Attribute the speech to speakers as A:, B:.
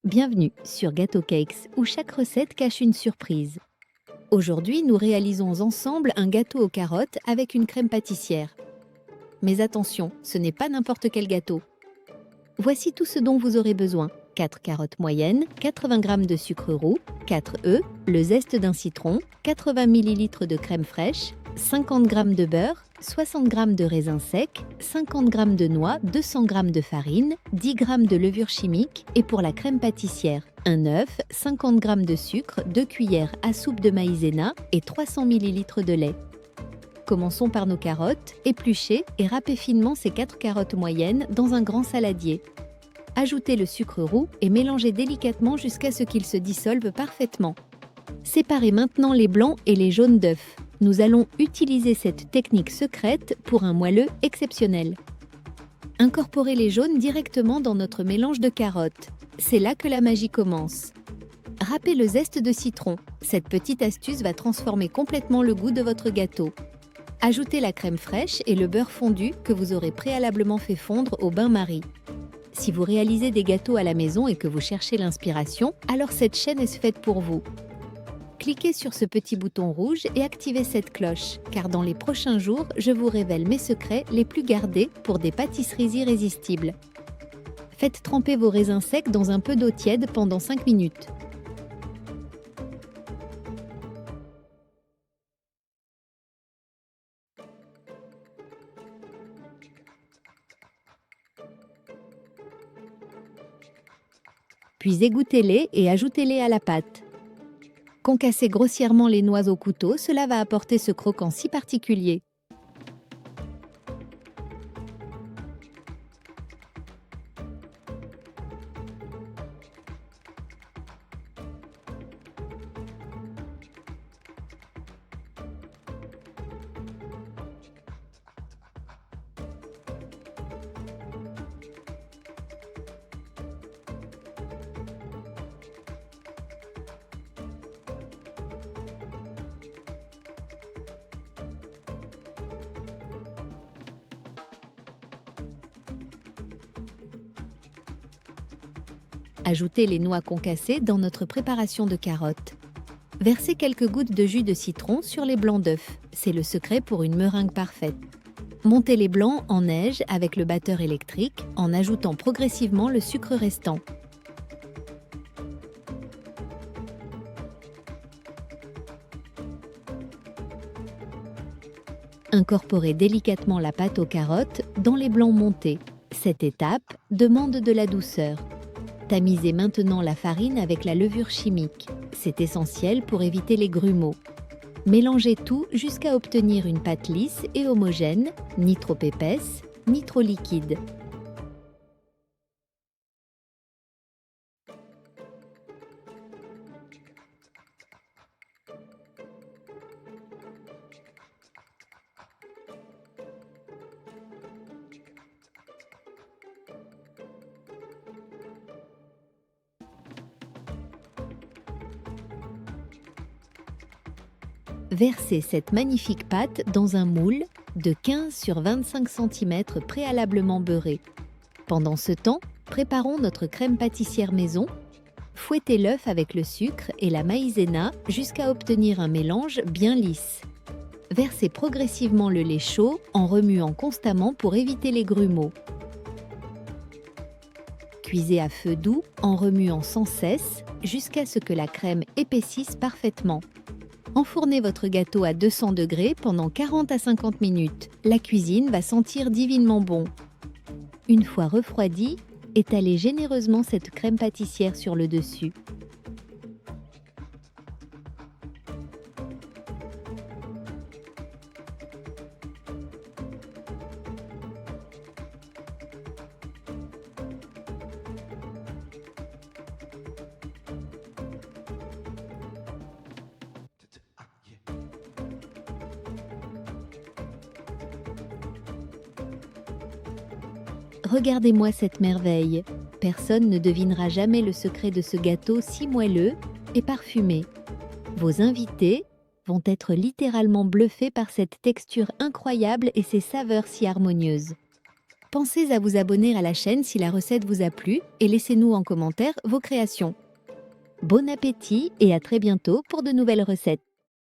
A: Bienvenue sur Gâteau Cakes, où chaque recette cache une surprise. Aujourd'hui, nous réalisons ensemble un gâteau aux carottes avec une crème pâtissière. Mais attention, ce n'est pas n'importe quel gâteau. Voici tout ce dont vous aurez besoin. 4 carottes moyennes, 80 g de sucre roux, 4 œufs, le zeste d'un citron, 80 ml de crème fraîche, 50 g de beurre, 60 g de raisins secs, 50 g de noix, 200 g de farine, 10 g de levure chimique et pour la crème pâtissière, un œuf, 50 g de sucre, 2 cuillères à soupe de maïzena et 300 ml de lait. Commençons par nos carottes, épluchez et râpez finement ces 4 carottes moyennes dans un grand saladier. Ajoutez le sucre roux et mélangez délicatement jusqu'à ce qu'il se dissolve parfaitement. Séparez maintenant les blancs et les jaunes d'œufs. Nous allons utiliser cette technique secrète pour un moelleux exceptionnel. Incorporez les jaunes directement dans notre mélange de carottes. C'est là que la magie commence. Râpez le zeste de citron. Cette petite astuce va transformer complètement le goût de votre gâteau. Ajoutez la crème fraîche et le beurre fondu que vous aurez préalablement fait fondre au bain-marie. Si vous réalisez des gâteaux à la maison et que vous cherchez l'inspiration, alors cette chaîne est faite pour vous. Cliquez sur ce petit bouton rouge et activez cette cloche, car dans les prochains jours, je vous révèle mes secrets les plus gardés pour des pâtisseries irrésistibles. Faites tremper vos raisins secs dans un peu d'eau tiède pendant 5 minutes. Puis égouttez-les et ajoutez-les à la pâte. Concassez grossièrement les noix au couteau, cela va apporter ce croquant si particulier. Ajoutez les noix concassées dans notre préparation de carottes. Versez quelques gouttes de jus de citron sur les blancs d'œufs. C'est le secret pour une meringue parfaite. Montez les blancs en neige avec le batteur électrique en ajoutant progressivement le sucre restant. Incorporez délicatement la pâte aux carottes dans les blancs montés. Cette étape demande de la douceur. Tamisez maintenant la farine avec la levure chimique. C'est essentiel pour éviter les grumeaux. Mélangez tout jusqu'à obtenir une pâte lisse et homogène, ni trop épaisse, ni trop liquide. Versez cette magnifique pâte dans un moule de 15 sur 25 cm préalablement beurré. Pendant ce temps, préparons notre crème pâtissière maison. Fouettez l'œuf avec le sucre et la maïzena jusqu'à obtenir un mélange bien lisse. Versez progressivement le lait chaud en remuant constamment pour éviter les grumeaux. Cuisez à feu doux en remuant sans cesse jusqu'à ce que la crème épaississe parfaitement. Enfournez votre gâteau à 200 degrés pendant 40 à 50 minutes. La cuisine va sentir divinement bon. Une fois refroidi, étalez généreusement cette crème pâtissière sur le dessus. Regardez-moi cette merveille. Personne ne devinera jamais le secret de ce gâteau si moelleux et parfumé. Vos invités vont être littéralement bluffés par cette texture incroyable et ces saveurs si harmonieuses. Pensez à vous abonner à la chaîne si la recette vous a plu et laissez-nous en commentaire vos créations. Bon appétit et à très bientôt pour de nouvelles recettes.